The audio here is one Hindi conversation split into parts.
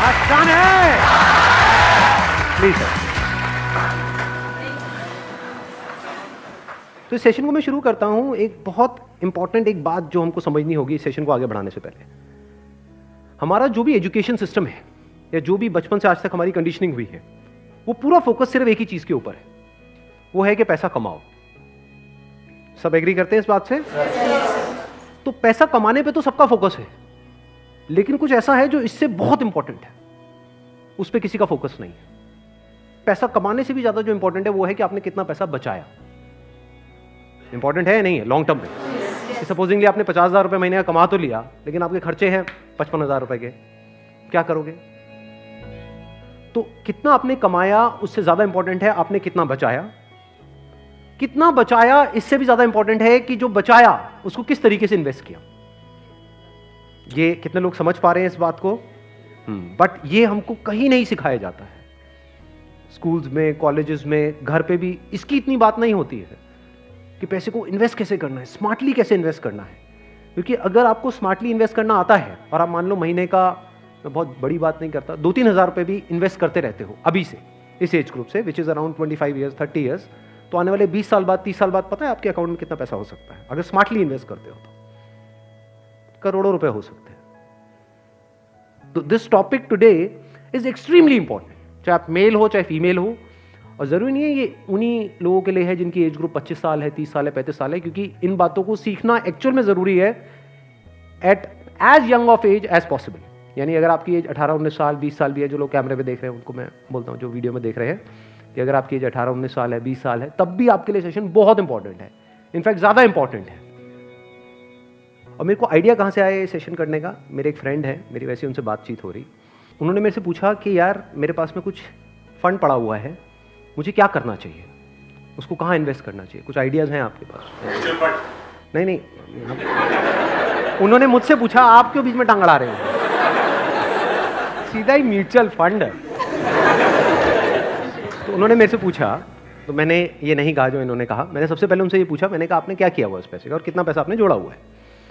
आसान है। Please sir. तो इस सेशन को मैं शुरू करता हूं। एक बहुत इंपॉर्टेंट एक बात जो हमको समझनी होगी इस सेशन को आगे बढ़ाने से पहले, हमारा जो भी एजुकेशन सिस्टम है या जो भी बचपन से आज तक हमारी कंडीशनिंग हुई है, वो पूरा फोकस सिर्फ एक ही चीज के ऊपर है, वो है कि पैसा कमाओ। सब एग्री करते हैं इस बात से? तो पैसा कमाने पे तो सबका फोकस है, लेकिन कुछ ऐसा है जो इससे बहुत इंपॉर्टेंट है, उस पर किसी का फोकस नहीं है। पैसा कमाने से भी ज्यादा जो इंपॉर्टेंट है वो है कि आपने कितना पैसा बचाया। इंपॉर्टेंट है नहीं है लॉन्ग टर्म में। सपोजिंगली आपने 50,000 रुपए महीने का कमा तो लिया, लेकिन आपके खर्चे हैं 55,000 रुपए के, क्या करोगे? तो कितना आपने कमाया उससे ज्यादा इंपॉर्टेंट है आपने कितना बचाया। कितना बचाया इससे भी ज्यादा इंपॉर्टेंट है कि जो बचाया उसको किस तरीके से इन्वेस्ट किया। ये कितने लोग समझ पा रहे हैं इस बात को? बट ये हमको कहीं नहीं सिखाया जाता है। स्कूल्स में, कॉलेजेस में, घर पे भी इसकी इतनी बात नहीं होती है कि पैसे को इन्वेस्ट कैसे करना है, स्मार्टली कैसे इन्वेस्ट करना है। क्योंकि अगर आपको स्मार्टली इन्वेस्ट करना आता है और आप मान लो महीने का, मैं बहुत बड़ी बात नहीं करता, 2-3 हज़ार रुपए भी इन्वेस्ट करते रहते हो अभी से, इस एज ग्रुप से, which is around 25 years 30 years, तो आने वाले 20 साल बाद, 30 साल बाद पता है आपके अकाउंट में कितना पैसा हो सकता है अगर स्मार्टली इन्वेस्ट करते हो तो? करोड़ों रुपए हो सकते हैं। तो this topic today is extremely important, चाहे आप मेल हो चाहे फीमेल हो। और जरूरी नहीं है ये उन्हीं लोगों के लिए है जिनकी एज ग्रुप 25 साल है, 30 साल है, 35 साल है, क्योंकि इन बातों को सीखना एक्चुअल में जरूरी है at as young of age as possible. यानी अगर आपकी एज 18-19 साल, 20 साल भी है, जो लोग कैमरे पे देख रहे हैं उनको मैं बोलता हूँ, जो वीडियो में देख रहे हैं, कि अगर आपकी एज 18-19 साल है, 20 साल है, तब भी आपके लिए सेशन बहुत इंपॉर्टेंट है, इनफैक्ट ज्यादा इंपॉर्टेंट है। और मेरे को आइडिया कहाँ से आया ये सेशन करने का? मेरे एक फ्रेंड है, मेरी वैसे उनसे बातचीत हो रही, उन्होंने मेरे से पूछा कि यार मेरे पास में कुछ फंड पड़ा हुआ है, मुझे क्या करना चाहिए, उसको कहाँ इन्वेस्ट करना चाहिए? कुछ आइडियाज हैं आपके पास? नहीं, उन्होंने मुझसे पूछा, आप क्यों बीच में टांग अड़ा रहे हो? सीधा ही म्यूचुअल फंड। तो उन्होंने मेरे से पूछा, तो मैंने ये नहीं कहा जो इन्होंने कहा, मैंने सबसे पहले उनसे ये पूछा, मैंने कहा आपने क्या किया हुआ इस पैसे का और कितना पैसा आपने जोड़ा हुआ है?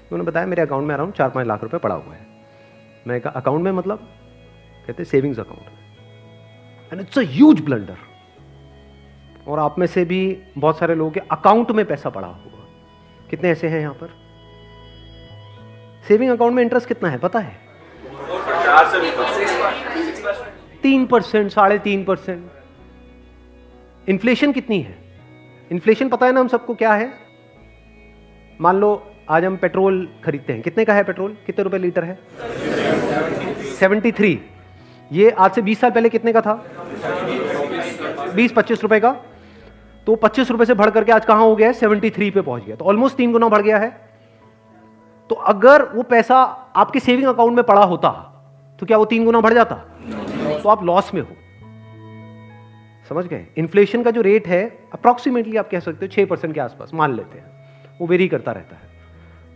उन्होंने बताया मेरे अकाउंट में अराउंड 4-5 लाख रुपए पड़ा हुआ है। मैंने कहा अकाउंट में मतलब? कहते savings account. And it's a huge blunder. और आप में से भी बहुत सारे लोगों के अकाउंट में पैसा पड़ा हुआ। कितने ऐसे हैं यहां पर? सेविंग अकाउंट में इंटरेस्ट कितना है पता है? 3%, 3.5%। इन्फ्लेशन कितनी है? इन्फ्लेशन पता है ना हम सबको क्या है? मान लो आज हम पेट्रोल खरीदते हैं, कितने का है पेट्रोल? कितने रुपए लीटर है? 73। ये आज से 20 साल पहले कितने का था? 20-25 रुपए का। तो 25 रुपए से बढ़ करके आज कहां हो गया है? 73 पे पहुंच गया। तो ऑलमोस्ट 3 गुना बढ़ गया है। तो अगर वो पैसा आपके सेविंग अकाउंट में पड़ा होता तो क्या वो 3 गुना बढ़ जाता? तो आप लॉस में हो। समझ गए? इन्फ्लेशन का जो रेट है अप्रॉक्सीमेटली आप कह सकते हो 6% के आसपास मान लेते हैं, वो वेरी करता रहता है।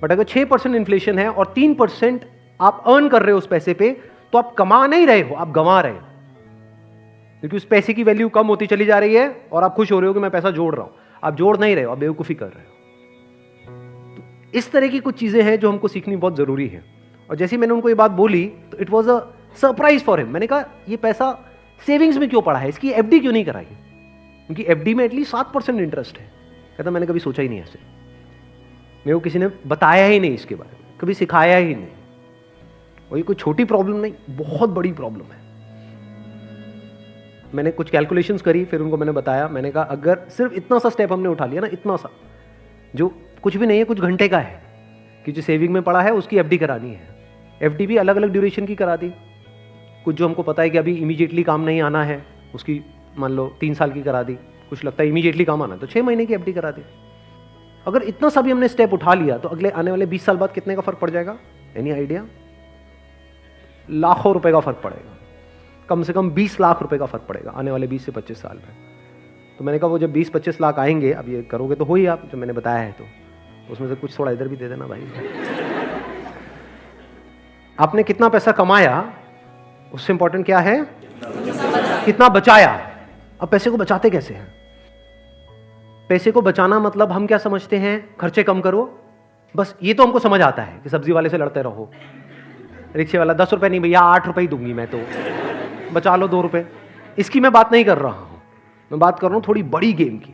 बट अगर 6% इन्फ्लेशन है और 3% आप अर्न कर रहे हो उस पैसे पे, तो आप कमा नहीं रहे हो, आप गंवा रहे हो, क्योंकि उस पैसे की वैल्यू कम होती चली जा रही है और आप खुश हो रहे हो कि मैं पैसा जोड़ रहा हूं। आप जोड़ नहीं रहे हो, आप बेवकूफी कर रहे हो। तो इस तरह की कुछ चीजें हैं जो हमको सीखनी बहुत जरूरी है। और जैसे मैंने उनको ये बात बोली तो it was a surprise for him. मैंने कहा ये पैसा सेविंग्स में क्यों पड़ा है, इसकी एफडी क्यों नहीं कराई? क्योंकि एफडी में एटलीस्ट 7% इंटरेस्ट है। कहता मैंने कभी सोचा ही नहीं ऐसे, मेरे को किसी ने बताया ही नहीं इसके बारे में, कभी सिखाया ही नहीं। और ये कोई छोटी प्रॉब्लम नहीं, बहुत बड़ी प्रॉब्लम है। मैंने कुछ कैलकुलेशंस करी, फिर उनको मैंने बताया। मैंने कहा अगर सिर्फ इतना सा स्टेप हमने उठा लिया ना, इतना सा जो कुछ भी नहीं है, कुछ घंटे का है, कि जो सेविंग में पड़ा है उसकी एफडी करानी है। एफडी भी अलग अलग ड्यूरेशन की करा दी। कुछ जो हमको पता है कि अभी इमीडिएटली काम नहीं आना है, उसकी मान लो 3 साल की करा दी। कुछ लगता है इमीडिएटली काम आना, तो 6 महीने की एफडी करा दी। अगर इतना सा भी हमने स्टेप उठा लिया तो अगले आने वाले 20 साल बाद कितने का फर्क पड़ जाएगा? Any idea? लाखों रुपए का फर्क पड़ेगा, कम से कम 20 लाख रुपए का फर्क पड़ेगा आने वाले 20 से 25 साल में। तो मैंने कहा वो जब 20-25 लाख आएंगे, अब ये करोगे तो हो ही आप, जो मैंने बताया है, तो उसमें से कुछ थोड़ा इधर भी दे देना भाई। आपने कितना पैसा कमाया उससे इंपॉर्टेंट क्या है? कितना बचाया। अब पैसे को बचाते कैसे हैं? पैसे को बचाना मतलब हम क्या समझते हैं? खर्चे कम करो, बस ये तो हमको समझ आता है कि सब्जी वाले से लड़ते रहो, रिक्शे वाला 10 रुपए नहीं भैया 8 रुपए ही दूंगी मैं, तो बचा लो 2 रुपए। इसकी मैं बात नहीं कर रहा हूं, मैं बात कर रहा हूं थोड़ी बड़ी गेम की,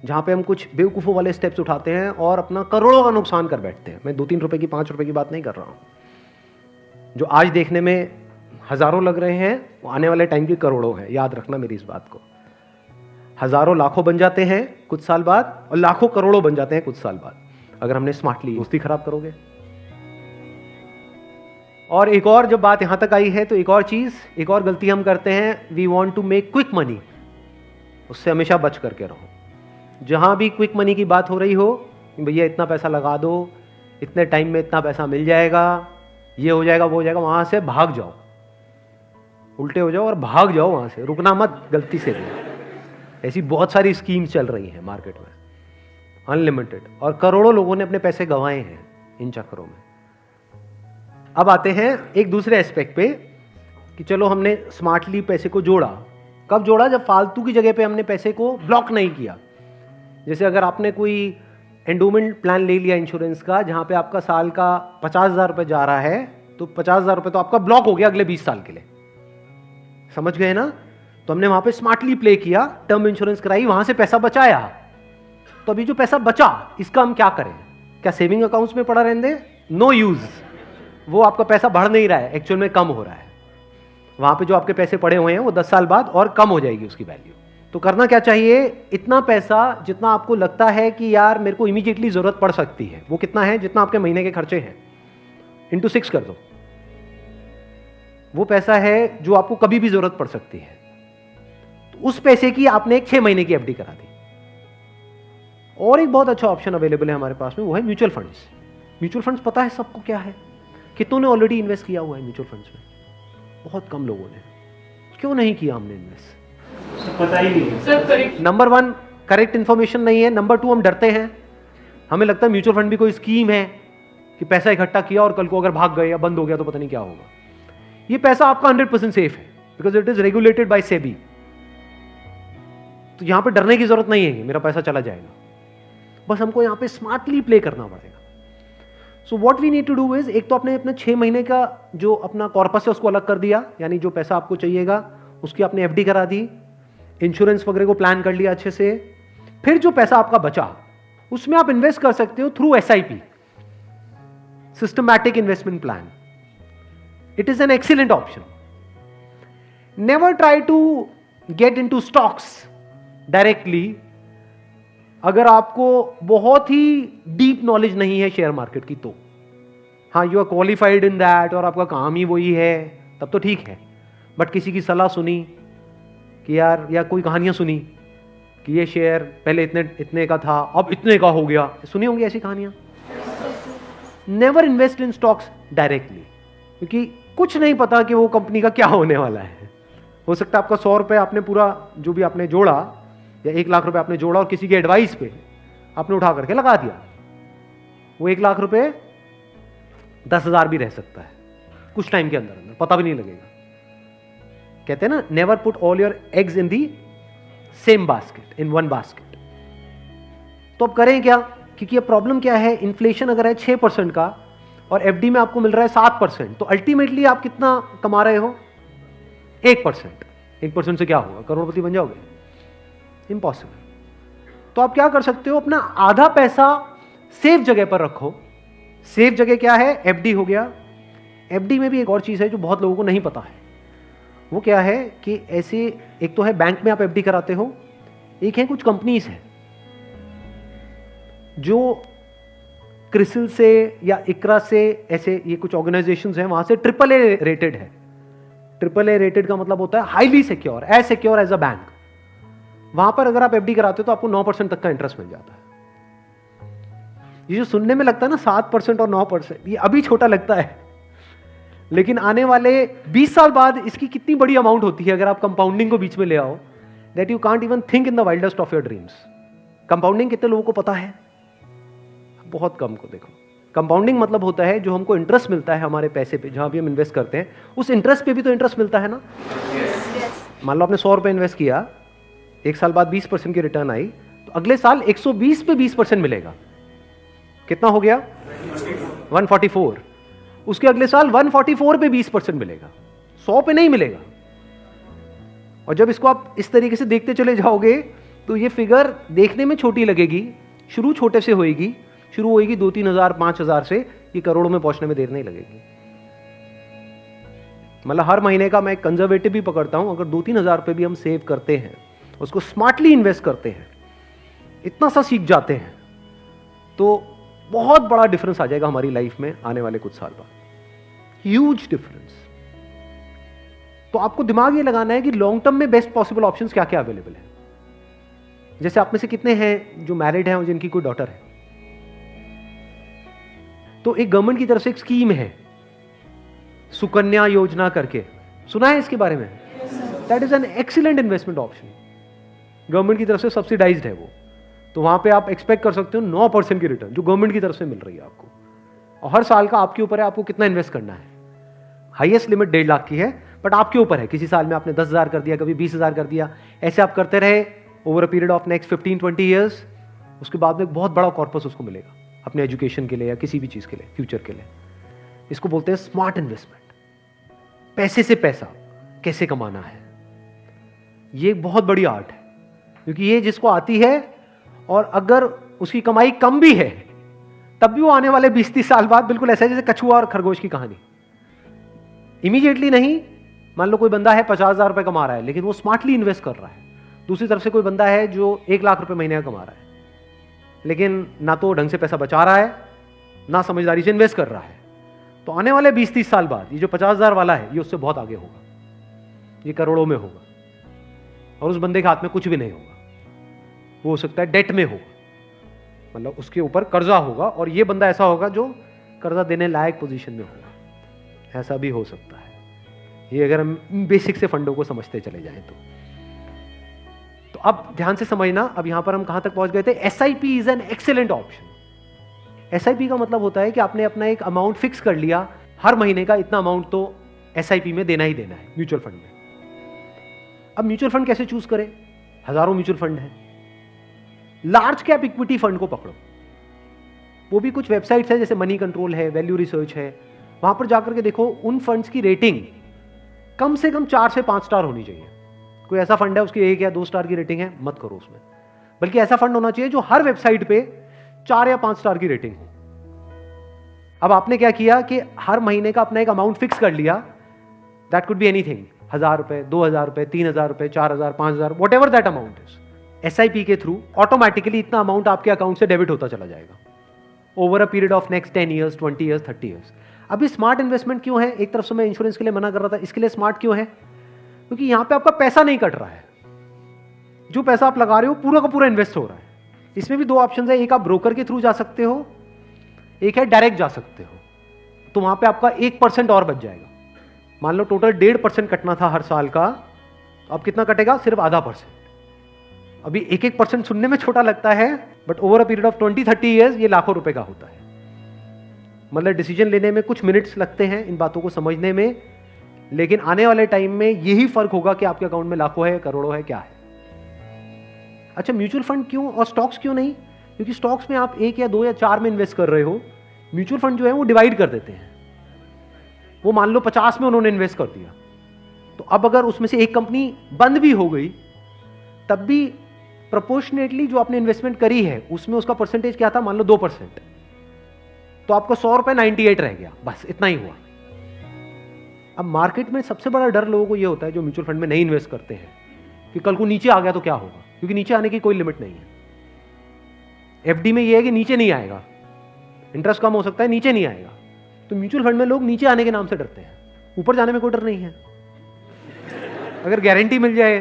जहां पे हम कुछ बेवकूफ़ों वाले स्टेप्स उठाते हैं और अपना करोड़ों का नुकसान कर बैठते हैं। मैं 2-3 रुपए की 5 रुपए की बात नहीं कर रहा हूं। जो आज देखने में हजारों लग रहे हैं वो आने वाले टाइम की करोड़ों हैं, याद रखना मेरी इस बात को। हजारों लाखों बन जाते हैं कुछ साल बाद और लाखों करोड़ों बन जाते हैं कुछ साल बाद, अगर हमने स्मार्टली दोस्ती खराब करोगे। और एक और जब बात यहां तक आई है तो एक और चीज, एक और गलती हम करते हैं, we want to make quick money. उससे हमेशा बच करके रहो। जहां भी क्विक मनी की बात हो रही हो, भैया इतना पैसा लगा दो, इतने टाइम में इतना पैसा मिल जाएगा, ये हो जाएगा वो हो जाएगा, वहां से भाग जाओ, उल्टे हो जाओ और भाग जाओ वहां से, रुकना मत गलती से भी। ऐसी बहुत सारी स्कीम्स चल रही हैं मार्केट में, अनलिमिटेड, और करोड़ों लोगों ने अपने पैसे गंवाए हैं इन चक्करों में। अब आते हैं एक दूसरे एस्पेक्ट पे कि चलो हमने स्मार्टली पैसे को जोड़ा। कब जोड़ा? जब फालतू की जगह पे हमने पैसे को ब्लॉक नहीं किया। जैसे अगर आपने कोई एंडोमेंट प्लान ले लिया इंश्योरेंस का, जहां पे आपका साल का 50,000 रुपये जा रहा है, तो 50,000 रुपये तो आपका ब्लॉक हो गया अगले 20 साल के लिए। समझ गए ना? तो हमने वहां पे स्मार्टली प्ले किया, टर्म इंश्योरेंस कराई, वहां से पैसा बचाया। तो अभी जो पैसा बचा इसका हम क्या करें? क्या सेविंग अकाउंट्स में पड़ा रहने दें? No use. वो आपका पैसा बढ़ नहीं रहा है, एक्चुअल में कम हो रहा है। वहां पे जो आपके पैसे पड़े हुए हैं वो 10 साल बाद और कम हो जाएगी उसकी वैल्यू। तो करना क्या चाहिए? इतना पैसा जितना आपको लगता है कि यार मेरे को इमीडिएटली जरूरत पड़ सकती है, वो कितना है? जितना आपके महीने के खर्चे हैं, इंटू 6 कर दो। वो पैसा है जो आपको कभी भी जरूरत पड़ सकती है। तो उस पैसे की आपने एक 6 महीने की एफडी करा दी। और एक बहुत अच्छा ऑप्शन अवेलेबल है हमारे पास में, वो है म्यूचुअल फंड्स। म्यूचुअल फंड्स पता है सबको क्या है? कितनों ने ऑलरेडी इन्वेस्ट किया हुआ है म्यूचुअल फंड्स में? बहुत कम लोगों ने। क्यों नहीं किया हमने इन्वेस्ट? पता ही नहीं सर। नंबर 1 करेक्ट इंफॉर्मेशन नहीं है। नंबर 2 हम डरते हैं, हमें लगता है म्यूचुअल फंड भी कोई स्कीम है कि पैसा इकट्ठा किया और कल को अगर भाग गए या बंद हो गया तो पता नहीं क्या होगा। ये पैसा आपका 100% सेफ है because it is regulated by SEBI. तो यहां पे डरने की जरूरत नहीं है कि मेरा पैसा चला जाएगा, बस हमको यहां पे स्मार्टली प्ले करना पड़ेगा। So what we need to do is, एक तो आपने अपने 6 महीने का जो अपना कॉर्पस है उसको अलग कर दिया, यानी जो पैसा आपको चाहिएगा उसकी आपने एफडी करा दी, इंश्योरेंस वगैरह को प्लान कर लिया अच्छे से। फिर जो पैसा आपका बचा उसमें आप इन्वेस्ट कर सकते हो through SIP, systematic investment plan. It is an excellent option. Never try to get into stocks directly अगर आपको बहुत ही डीप नॉलेज नहीं है शेयर मार्केट की तो। हाँ, you are qualified in that और आपका काम ही वही है, तब तो ठीक है। बट किसी की सलाह सुनी कि यार, या कोई कहानियां सुनी कि ये शेयर पहले इतने का था अब इतने का हो गया, सुनी होंगी ऐसी कहानियां। Never invest in stocks directly, क्योंकि कुछ नहीं पता कि वो कंपनी का क्या होने वाला है। हो सकता है आपका 100 रुपये आपने पूरा जो भी आपने जोड़ा या 1 लाख रुपए आपने जोड़ा और किसी के एडवाइस पे आपने उठा करके लगा दिया, वो 1 लाख रुपए 10,000 भी रह सकता है कुछ टाइम के अंदर अंदर, पता भी नहीं लगेगा। कहते हैं ना, never put all your eggs in the same basket, in one basket. तो अब करें क्या? क्योंकि अब प्रॉब्लम क्या है, इन्फ्लेशन अगर है 6% का और एफडी में आपको मिल रहा है 7%, तो अल्टीमेटली आप कितना कमा रहे हो? 1%। 1% से क्या होगा? करोड़पति बन जाओगे? इम्पॉसिबल। तो आप क्या कर सकते हो, अपना आधा पैसा सेफ जगह पर रखो। सेफ जगह क्या है? एफडी हो गया। एफडी में भी एक और चीज है जो बहुत लोगों को नहीं पता है। वो क्या है कि ऐसे, एक तो है बैंक में आप एफडी कराते हो, एक है कुछ कंपनीज है जो क्रिसिल से या इकरा से, ऐसे ये कुछ ऑर्गेनाइजेशंस हैं, वहां से AAA रेटेड है। AAA रेटेड का मतलब होता है highly secure, as secure as a bank. वहां पर अगर आप एफडी कराते हो तो आपको 9% तक का इंटरेस्ट मिल जाता है। ये जो सुनने में लगता है ना 7% और 9%, ये अभी छोटा लगता है, लेकिन आने वाले 20 साल बाद इसकी कितनी बड़ी अमाउंट होती है अगर आप कंपाउंडिंग को बीच में ले आओ, that you can't even think in the wildest of your dreams. Compounding कितने लोगों को पता है? बहुत कम को। देखो, कंपाउंडिंग मतलब होता है जो हमको इंटरेस्ट मिलता है हमारे पैसे पे, जहां भी हम इन्वेस्ट करते हैं उस इंटरेस्ट पे भी तो इंटरेस्ट मिलता है ना। मान लो आपने 100 रुपए इन्वेस्ट किया, 1 साल बाद 20% की रिटर्न आई, तो अगले साल 120 पे 20% मिलेगा। कितना हो गया? 144। उसके अगले साल 144 पे 20% मिलेगा, 100 पे नहीं मिलेगा। और जब इसको आप इस तरीके से देखते चले जाओगे तो ये फिगर देखने में छोटी लगेगी, शुरू छोटे से होएगी, शुरू होएगी 2-3 हजार 5,000 से, ये करोड़ों में पहुंचने में देर नहीं लगेगी। मतलब हर महीने का मैं कंजर्वेटिव भी पकड़ता हूं, अगर 2-3 हजार रुपए भी हम सेव करते हैं, उसको स्मार्टली इन्वेस्ट करते हैं, इतना सा सीख जाते हैं, तो बहुत बड़ा डिफरेंस आ जाएगा हमारी लाइफ में आने वाले कुछ साल बाद, ह्यूज डिफरेंस। तो आपको दिमाग ये लगाना है कि लॉन्ग टर्म में बेस्ट पॉसिबल ऑप्शंस क्या क्या अवेलेबल है। जैसे आप में से कितने हैं जो मैरिड हैं और जिनकी कोई डॉटर है, तो एक गवर्नमेंट की तरफ से एक स्कीम है सुकन्या योजना करके, सुना है इसके बारे में? That is an excellent investment option, government की तरफ से सब्सिडाइज्ड है वो, तो वहां पे आप एक्सपेक्ट कर सकते हो 9% की रिटर्न जो गवर्नमेंट की तरफ से मिल रही है आपको, और हर साल का आपके ऊपर है आपको कितना इन्वेस्ट करना है। हाईएस्ट लिमिट 1.5 लाख की है, बट आपके ऊपर है, किसी साल में आपने 10,000 कर दिया, कभी 20,000 कर दिया, ऐसे आप करते रहे over a period of next 15-20 years, उसके बाद में एक बहुत बड़ा कॉर्पस उसको मिलेगा अपने एजुकेशन के लिए या किसी भी चीज के लिए, फ्यूचर के लिए। इसको बोलते हैं स्मार्ट इन्वेस्टमेंट। पैसे से पैसा कैसे कमाना है, ये एक बहुत बड़ी आर्ट है, क्योंकि ये जिसको आती है और अगर उसकी कमाई कम भी है तब भी वो आने वाले 20-30 साल बाद बिल्कुल ऐसा है जैसे कछुआ और खरगोश की कहानी, इमीडिएटली नहीं। मान लो कोई बंदा है 50,000 रुपए कमा रहा है लेकिन वो स्मार्टली इन्वेस्ट कर रहा है, दूसरी तरफ से कोई बंदा है जो 1 लाख रुपए महीने का कमा रहा है लेकिन ना तो ढंग से पैसा बचा रहा है ना समझदारी से इन्वेस्ट कर रहा है, तो आने वाले 20-30 साल बाद ये जो 50,000 वाला है ये उससे बहुत आगे होगा, ये करोड़ों में होगा, और उस बंदे के हाथ में कुछ भी नहीं होगा, वो हो सकता है डेट में होगा, मतलब उसके ऊपर कर्जा होगा और ये बंदा ऐसा होगा जो कर्जा देने लायक पोजीशन में होगा, ऐसा भी हो सकता है। ये अगर हम बेसिक से फंडों को समझते चले जाएं तो अब ध्यान से समझना, अब यहां पर हम कहां तक पहुंच गए थे। SIP is an excellent option. SIP का मतलब होता है कि आपने अपना एक अमाउंट फिक्स कर लिया, हर महीने का इतना अमाउंट तो एसआईपी में देना ही देना है म्यूचुअल फंड में। अब म्यूचुअल फंड कैसे चूज करें, हजारों म्यूचुअल फंड है। लार्ज कैप इक्विटी फंड को पकड़ो, वो भी कुछ वेबसाइट्स है जैसे मनी कंट्रोल है, वैल्यू रिसर्च है, वहां पर जाकर के देखो उन फंड्स की रेटिंग कम से कम 4 से 5 स्टार होनी चाहिए। कोई ऐसा फंड है उसकी 1 या 2 स्टार की रेटिंग है, मत करो उसमें, बल्कि ऐसा फंड होना चाहिए जो हर वेबसाइट पे 4 या 5 स्टार की रेटिंग हो। अब आपने क्या किया कि हर महीने का अपना एक अमाउंट फिक्स कर लिया, दैट कुड बी एनीथिंग, 1,000 रुपए, 2,000 रुपए, 3,000 रुपए, 4,000, 5,000, what ever that amount is. SIP के थ्रू ऑटोमेटिकली इतना अमाउंट आपके अकाउंट से डेबिट होता चला जाएगा over a period of next 10 years, 20 years, 30 years. अभी स्मार्ट इन्वेस्टमेंट क्यों है? एक तरफ से मैं इंश्योरेंस के लिए मना कर रहा था, इसके लिए स्मार्ट क्यों है? क्योंकि यहां पे आपका पैसा नहीं कट रहा है, जो पैसा आप लगा रहे हो पूरा का पूरा इन्वेस्ट हो रहा है। इसमें भी 2 ऑप्शन है, एक आप ब्रोकर के थ्रू जा सकते हो, एक है डायरेक्ट जा सकते हो, तो वहां पे आपका 1% और बच जाएगा। मान लो टोटल 1.5% कटना था हर साल का, तो अब कितना कटेगा? सिर्फ 0.5%। अभी 1% सुनने में छोटा लगता है, but over a period of 20-30 years ये लाखों रुपए का होता है। मतलब डिसीजन लेने में कुछ मिनट्स लगते हैं इन बातों को समझने में, लेकिन आने वाले टाइम में यही फर्क होगा कि आपके अकाउंट में लाखों है, करोड़ों है, क्या है। अच्छा, म्यूचुअल फंड क्यों और स्टॉक्स क्यों नहीं? क्योंकि स्टॉक्स में आप 1 या 2 या 4 में इन्वेस्ट कर रहे हो, म्यूचुअल फंड जो है वो डिवाइड कर देते हैं। वो मान लो 50 में उन्होंने इन्वेस्ट कर दिया, तो अब अगर उसमें से एक कंपनी बंद भी हो गई तब भी प्रोपोर्शनेटली जो आपने इन्वेस्टमेंट करी है उसमें उसका परसेंटेज क्या था? मान लो 2%, तो आपको 100 रुपए 98 रह गया, बस इतना ही हुआ। अब मार्केट में सबसे बड़ा डर लोगों को यह होता है जो म्यूचुअल फंड में नहीं इन्वेस्ट करते हैं कि कल को नीचे आ गया तो क्या होगा, क्योंकि नीचे आने की कोई लिमिट नहीं है। एफडी में यह है कि नीचे नहीं आएगा, इंटरेस्ट कम हो सकता है, नीचे नहीं आएगा। तो म्यूचुअल फंड में लोग नीचे आने के नाम से डरते हैं, ऊपर जाने में कोई डर नहीं है। अगर गारंटी मिल जाए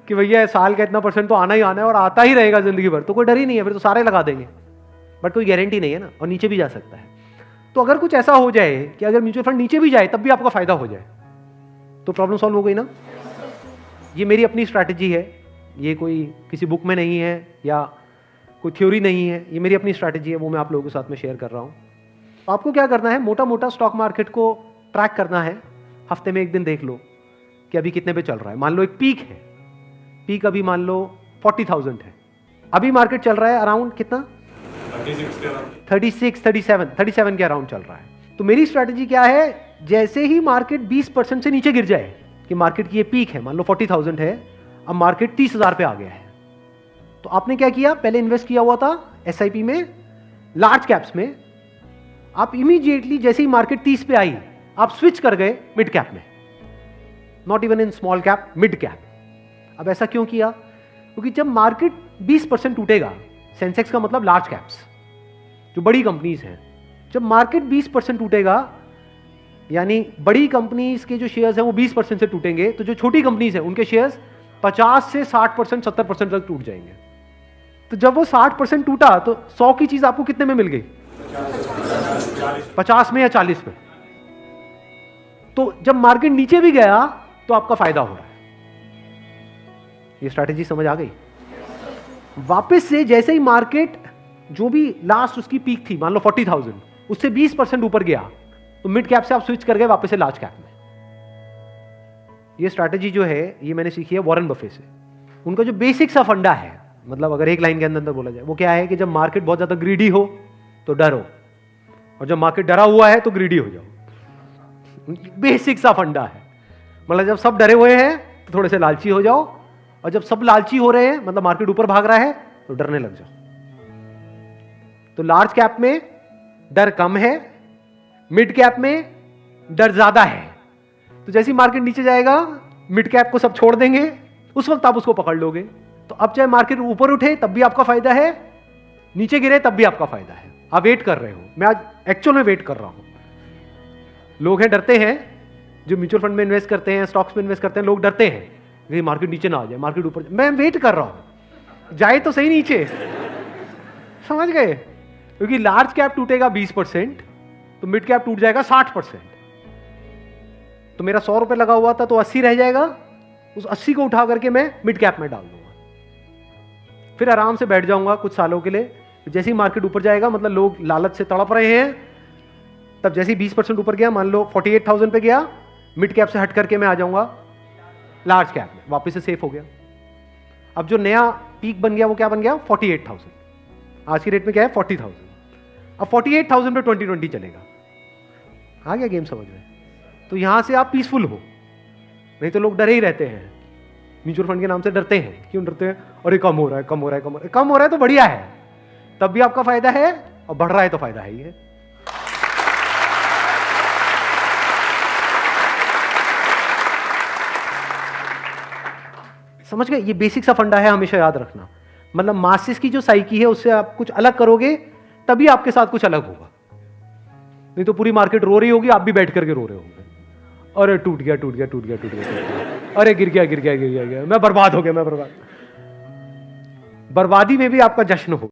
कि भैया साल का इतना % तो आना ही आना है और आता ही रहेगा जिंदगी भर, तो कोई डर ही नहीं है, फिर तो सारे लगा देंगे। बट कोई गारंटी नहीं है ना, और नीचे भी जा सकता है। तो अगर कुछ ऐसा हो जाए कि अगर म्यूचुअल फंड नीचे भी जाए तब भी आपका फायदा हो जाए, तो प्रॉब्लम सॉल्व हो गई ना। ये मेरी अपनी स्ट्रैटेजी है, ये कोई किसी बुक में नहीं है या कोई थ्योरी नहीं है, ये मेरी अपनी स्ट्रैटेजी है, वो मैं आप लोगों के साथ में शेयर कर रहा हूँ। आपको क्या करना है, मोटा मोटा स्टॉक मार्केट को ट्रैक करना है, हफ्ते में एक दिन देख लो कि अभी कितने पे चल रहा है। मान लो एक पीक है, पीक अभी मान लो 40,000 है, अभी मार्केट चल रहा है अराउंड कितना? 36, 37 के अराउंड चल रहा है। तो मेरी स्ट्रैटेजी क्या है, जैसे ही मार्केट 20% से नीचे गिर जाए कि मार्केट की ये पीक है, मान लो 40,000 है, अब मार्केट 30,000 पे आ गया है, तो आपने क्या किया, पहले इन्वेस्ट किया हुआ था एसआईपी में लार्ज कैप्स में, आप इमीडिएटली जैसे ही मार्केट 30 पे आई आप स्विच कर गए मिड कैप में, not even in small cap, mid cap. अब ऐसा क्यों किया, क्योंकि जब मार्केट 20% टूटेगा, सेंसेक्स का मतलब लार्ज कैप्स जो बड़ी कंपनीज हैं, जब मार्केट 20% टूटेगा यानी बड़ी कंपनीज के जो शेयर्स हैं वो 20% से टूटेंगे, तो जो छोटी कंपनीज हैं उनके शेयर्स 50 से 60%, 70% तक टूट जाएंगे। तो जब वो 60% टूटा तो 100 की चीज आपको कितने में मिल गई, 50 में या 40 में। तो जब मार्केट नीचे भी गया तो आपका फायदा हो रहा है। ये स्ट्रैटेजी समझ आ गई। वापस से जैसे ही मार्केट जो भी लास्ट उसकी पीक थी, मान लो 40,000, उससे 20% ऊपर गया तो मिड कैप से आप स्विच कर गए वापस से लार्ज कैप में। ये स्ट्रैटेजी जो है ये मैंने सीखी है वॉरेन बफे से। उनका जो बेसिक सा फंडा है, मतलब अगर एक लाइन के अंदर बोला जाए, वो क्या है कि जब मार्केट बहुत ज्यादा ग्रीडी हो तो डरो, और जब मार्केट डरा हुआ है तो ग्रीडी हो जाओ। बेसिक सा फंडा है। मतलब जब सब डरे हुए हैं तो थोड़े से लालची हो जाओ, और जब सब लालची हो रहे हैं, मतलब मार्केट ऊपर भाग रहा है, तो डरने लग जाओ। तो लार्ज कैप में डर कम है, मिड कैप में डर ज्यादा है। तो जैसे ही मार्केट नीचे जाएगा मिड कैप को सब छोड़ देंगे, उस वक्त आप उसको पकड़ लोगे। तो अब चाहे मार्केट ऊपर उठे तब भी आपका फायदा है, नीचे गिरे तब भी आपका फायदा है। आप वेट कर रहे हो, मैं आज एक्चुअल में वेट कर रहा हूं। लोग हैं डरते हैं, जो म्यूचुअल फंड में इन्वेस्ट करते हैं, स्टॉक्स में इन्वेस्ट करते हैं, लोग डरते हैं कि मार्केट नीचे ना आ जाए, मार्केट ऊपर। मैं वेट कर रहा हूं, जाए तो सही नीचे। समझ गए? क्योंकि लार्ज कैप टूटेगा 20%, तो मिड कैप टूट जाएगा 60%। तो मेरा 100 रुपए लगा हुआ था तो 80 रह जाएगा, उस 80 को उठा करके मैं मिड कैप में डाल दूंगा, फिर आराम से बैठ जाऊंगा कुछ सालों के लिए। जैसे ही मार्केट ऊपर जाएगा, मतलब लोग लालच से तड़प रहे हैं, तब जैसे ही 20% ऊपर गया, मान लो 48,000 पे गया, मिड कैप से हट करके मैं आ जाऊंगा लार्ज कैप में, वापस से सेफ हो गया। अब जो नया पीक बन गया वो क्या बन गया, 48,000। आज की रेट में क्या है, 40,000। अब 48,000 पे 2020 चलेगा। आ गया गेम समझ में? तो यहां से आप पीसफुल हो, नहीं तो लोग डरे ही रहते हैं, म्यूचुअल फंड के नाम से डरते हैं। क्यों डरते हैं? अरे कम हो रहा है, कम हो रहा है, कम हो रहा है। कम हो रहा है तो बढ़िया है, तब भी आपका फायदा है, और बढ़ रहा है तो फायदा है ही है। समझ गए? ये बेसिक सा फंडा है, हमेशा याद रखना। मतलब मासिस की जो साइकी है उससे आप कुछ अलग करोगे तभी आपके साथ कुछ अलग होगा, नहीं तो पूरी मार्केट रो रही होगी, आप भी बैठ करके रो रहे होंगे। अरे टूट गया, टूट गया, टूट गया, टूट गया, अरे गिर गया, गिर गया, गिर गया, मैं बर्बाद हो गया, मैं बर्बाद। बर्बादी में भी आपका जश्न हो।